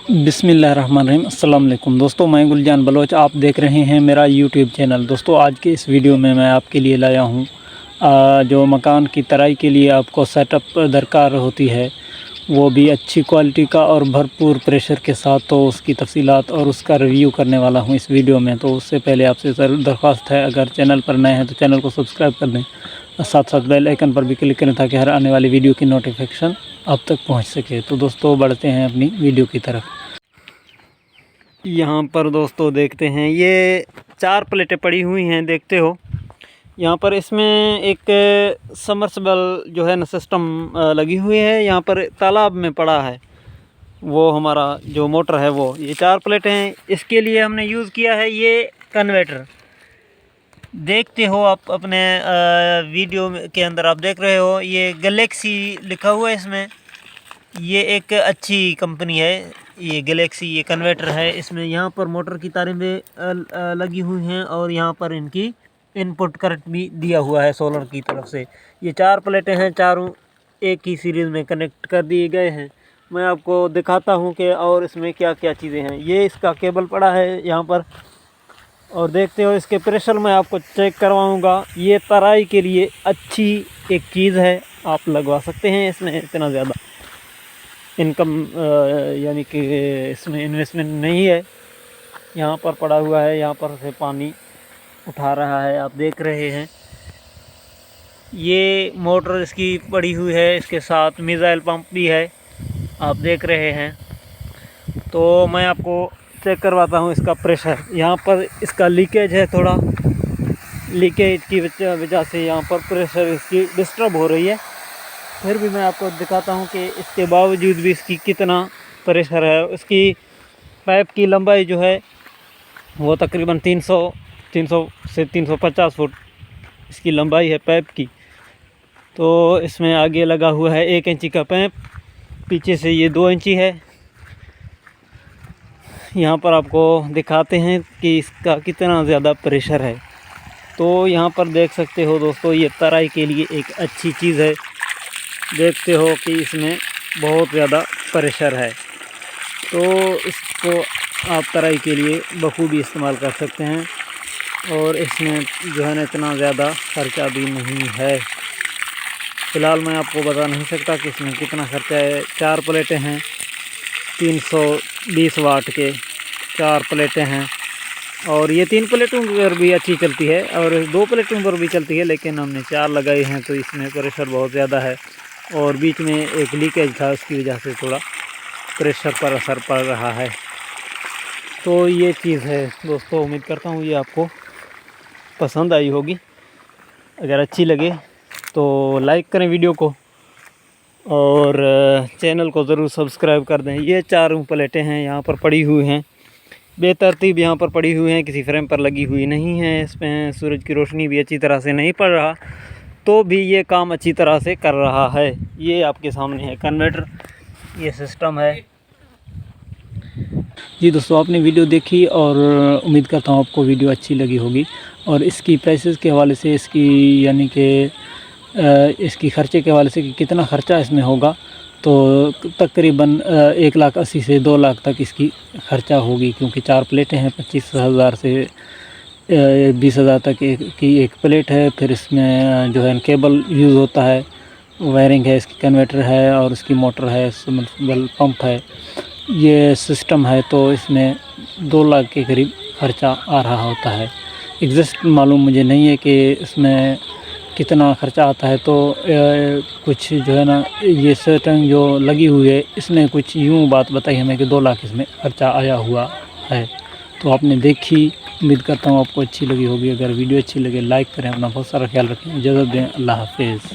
बिस्मिल्लाहिर्रहमानिर्रहीम। अस्सलाम वालेकुम दोस्तों, मैं गुलजान बलोच, आप देख रहे हैं मेरा यूट्यूब चैनल। दोस्तों, आज के इस वीडियो में मैं आपके लिए लाया हूँ जो मकान की तराई के लिए आपको सेटअप दरकार होती है, वो भी अच्छी क्वालिटी का और भरपूर प्रेशर के साथ। तो उसकी तफसीलात और उसका रिव्यू करने वाला हूँ इस वीडियो में। तो उससे पहले आपसे दरख्वास्त है, अगर चैनल पर नए हैं तो चैनल को सब्सक्राइब कर दें और साथ साथ बेल आइकन पर भी क्लिक करें ताकि हर आने वाली वीडियो की नोटिफिकेशन आप तक पहुंच सके। तो दोस्तों, बढ़ते हैं अपनी वीडियो की तरफ। यहाँ पर दोस्तों देखते हैं, ये 4 प्लेटें पड़ी हुई हैं, देखते हो। यहाँ पर इसमें एक समर्सिबल जो है ना सिस्टम लगी हुई है। यहाँ पर तालाब में पड़ा है वो हमारा जो मोटर है वो। ये 4 प्लेटें हैं, इसके लिए हमने यूज़ किया है ये कन्वर्टर। देखते हो आप अपने वीडियो के अंदर आप देख रहे हो, ये गैलेक्सी लिखा हुआ है इसमें। ये एक अच्छी कंपनी है ये गैलेक्सी, ये कन्वर्टर है। इसमें यहाँ पर मोटर की तारें भी लगी हुई हैं और यहाँ पर इनकी इनपुट करंट भी दिया हुआ है सोलर की तरफ से। ये 4 प्लेटें हैं, चारों एक ही सीरीज़ में कनेक्ट कर दिए गए हैं। मैं आपको दिखाता हूँ कि और इसमें क्या क्या चीज़ें हैं। ये इसका केबल पड़ा है यहाँ पर, और देखते हो इसके प्रेशर मैं आपको चेक करवाऊँगा। ये तराई के लिए अच्छी एक चीज़ है, आप लगवा सकते हैं। इसमें इतना ज़्यादा इनकम यानी कि इसमें इन्वेस्टमेंट नहीं है। यहाँ पर पड़ा हुआ है, यहाँ पर से पानी उठा रहा है, आप देख रहे हैं। ये मोटर इसकी पड़ी हुई है, इसके साथ मिसाइल पंप भी है, आप देख रहे हैं। तो मैं आपको चेक करवाता हूँ इसका प्रेशर। यहाँ पर इसका लीकेज है, थोड़ा लीकेज की वजह से यहाँ पर प्रेशर इसकी डिस्टर्ब हो रही है। फिर भी मैं आपको दिखाता हूँ कि इसके बावजूद भी इसकी कितना प्रेशर है। इसकी पाइप की लंबाई जो है वो तकरीबन 300 से 350 फुट इसकी लंबाई है पाइप की। तो इसमें आगे लगा हुआ है 1 इंची का पाइप, पीछे से ये 2 इंची है। यहाँ पर आपको दिखाते हैं कि इसका कितना ज़्यादा प्रेशर है। तो यहाँ पर देख सकते हो दोस्तों, ये तराई के लिए एक अच्छी चीज़ है। देखते हो कि इसमें बहुत ज़्यादा प्रेशर है, तो इसको आप तराई के लिए बखूबी इस्तेमाल कर सकते हैं। और इसमें जो है ना इतना ज़्यादा खर्चा भी नहीं है। फ़िलहाल मैं आपको बता नहीं सकता कि इसमें कितना खर्चा है। 4 प्लेटें हैं, 320 वाट के 4 प्लेटें हैं, और ये 3 प्लेटों पर भी अच्छी चलती है और 2 प्लेटों पर भी चलती है, लेकिन हमने 4 लगाई हैं तो इसमें प्रेशर बहुत ज़्यादा है। और बीच में एक लीकेज था, उसकी वजह से थोड़ा प्रेशर पर असर पड़ रहा है। तो ये चीज़ है दोस्तों, उम्मीद करता हूँ ये आपको पसंद आई होगी। अगर अच्छी लगे तो लाइक करें वीडियो को और चैनल को ज़रूर सब्सक्राइब कर दें। ये 4 प्लेटें हैं, यहाँ पर पड़ी हुई हैं बेतरतीब, यहाँ पर पड़ी हुई हैं, किसी फ्रेम पर लगी हुई नहीं है। इसमें सूरज की रोशनी भी अच्छी तरह से नहीं पड़ रहा, तो भी ये काम अच्छी तरह से कर रहा है। ये आपके सामने है कन्वर्टर, ये सिस्टम है। जी दोस्तों, आपने वीडियो देखी और उम्मीद करता हूँ आपको वीडियो अच्छी लगी होगी। और इसकी प्राइसेस के हवाले से, इसकी यानी कि इसकी ख़र्चे के हवाले से कि कितना ख़र्चा इसमें होगा, तो तकरीबन 1,80,000 से 2 लाख तक इसकी ख़र्चा होगी। क्योंकि 4 प्लेटें हैं, 25,000 से 20,000 तक की एक प्लेट है। फिर इसमें जो है केबल यूज़ होता है, वायरिंग है, इसकी कन्वर्टर है और इसकी मोटर है, सबमर्सिबल पंप है, ये सिस्टम है। तो इसमें 2 लाख के करीब ख़र्चा आ रहा होता है। एग्जैक्ट मालूम मुझे नहीं है कि इसमें कितना ख़र्चा आता है। तो कुछ जो है ना ये सेटिंग जो लगी हुई है, इसने कुछ यूँ बात बताई हमें कि 2 लाख इसमें ख़र्चा आया हुआ है। तो आपने देखी, उम्मीद करता हूँ आपको अच्छी लगी होगी। अगर वीडियो अच्छी लगे लाइक करें, अपना बहुत सारा ख्याल रखें, इजाज़त दें, अल्लाह हाफ़िज़।